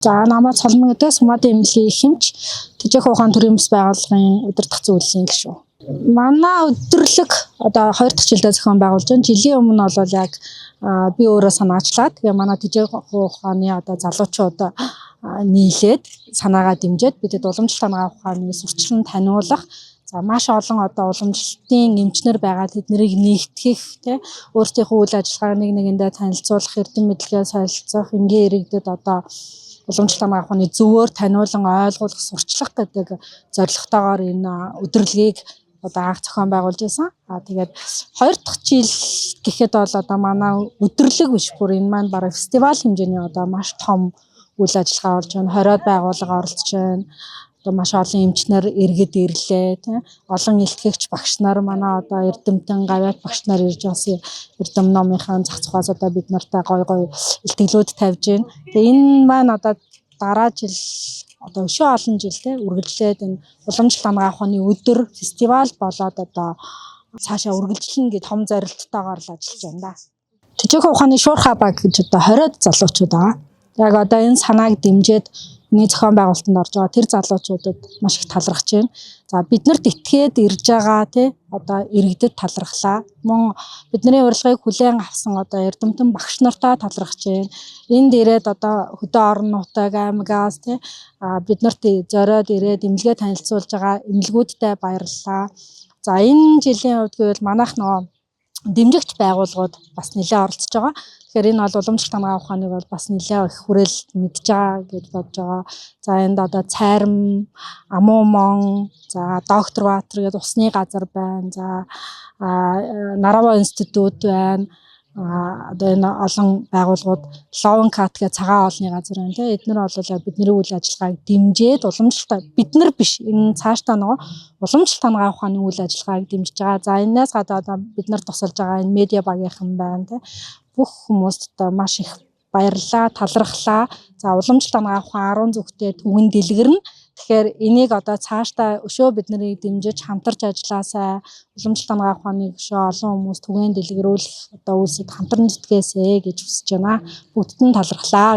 За намайг Цолмон гэдэг Суматын эмнэлгийн хэмж Тэжээх ухаан төрийн бас байгууллагын удирдах зөвлөлийн гишүүн. Манай өдөрлөг одоо 2 дахь жилдээ зохион байгуулж байна. Жилийн өмнө бол яг би өөрөө санаачлаад тэгээ манай Тэжээх ухааны одоо залуучууд нийлээд санаагаа дэмжиж бидэд уламжлалт хамгаалах ухааны сурчлан таниулах маш олон одоо уламжлалтын эмчнэр байгаа тэднийг нэгтгэх тий өөрсдийнхөө үйл ажиллагааг нэг нэгэндээ танилцуулах, эрдэм мэдлэгээ солилцох, энгийн иргэдэд одоо уламжлалт хамгаалах ухааны зөвөөр таниулан ойлгуулах, сурчлах гэдэг зорилготойгоор энэ өдөрлөгийг одоо анх зохион байгуулж байсан. Тэгээд 2 дахь жил гэхэд бол одоо манай өдөрлөг биш бүр энэ маань бараг фестивал хэмжээний одоо маш том үйл ажиллагаа болж байна. 20-од байгууллага оролцож байна. Одоо маш олон эмчнэр иргэд ирлээ тий. Олон илтгэгч багш нар манай одоо эрдэмтэн гавьяат багш нар ирж бас эрдэм номынхаа зах зугаас одоо бид нартай гой илтгэлүүд тавьж байна. Тэгээ энэ маань одоо дараа жил одоо өшөө олон жил тий үргэлжлээд энэ уламжлалт хамгаалах ухааны өдөр фестивал болоод одоо цаашаа үргэлжлэнэ гэж том зорилттойгоор л ажиллаж байна да. Тэжээх ухааны шуурхай баг гэж одоо 20-од залуучууд байгаа. Яг одоо энэ санааг дэмжиж миний зохион байгуулалтанд орж байгаа тэр залуучуудад маш их талархаж байна. За биднэрт итгээд ирж байгаа тий одоо иргэдэд талархлаа. Мөн бидний урилгыг хүлээн авсан одоо эрдэмтэн багш нартаа талархаж байна. Энд ирээд одоо хөдөө орон нутаг аймагаас тий биднэрт зориод ирээд эмнэлгээ танилцуулж байгаа эмнэлгүүдтэй баярлалаа. За энэ жилийн хувьд гэвэл манайх нөгөө дэмжигч байгууллагууд бас нэлээд оролцож байгаа. Тэгэхээр энэ бол уламжлалт хамгаалах ухааныг бол бас нэлээд их хүрээлэлд мэдж байгаа гэж бодож байгаа. За энд одоо Цайрам, Амуумон, за Доктор Баатар гэдэг усны газар байна. За Нарава институт байна. Одоо энэ олон байгууллагууд Ловенкат гэх цагаан олны газар байна тийм эдгээр бол яг бидний үйл ажиллагааг дэмжиж уламжлалт бид нар биш энэ цаашдаа нөгөө уламжлалт хамгаалах ухааны үйл ажиллагааг дэмжиж байгаа. За энэс гадаад бид нар тусалж байгаа энэ медиа багийнхан байна тийм бүх хүмүүст одоо маш их баярлалаа, талархлаа. За уламжлалт хамгаалах ухаан 10 зүгтээ түгэн дэлгэрнэ. Тэгэхээр энийг одоо цаашдаа өшөө бидний дэмжиж хамтарч ажилласаа уламжлалт хамгаалах ухааныг өшөө олон хүмүүс түгээн дэлгэрүүлэх одоо үйлсэд хамтран зүтгээсэй гэж хүсэж байна. Бүгдд нь талархлаа.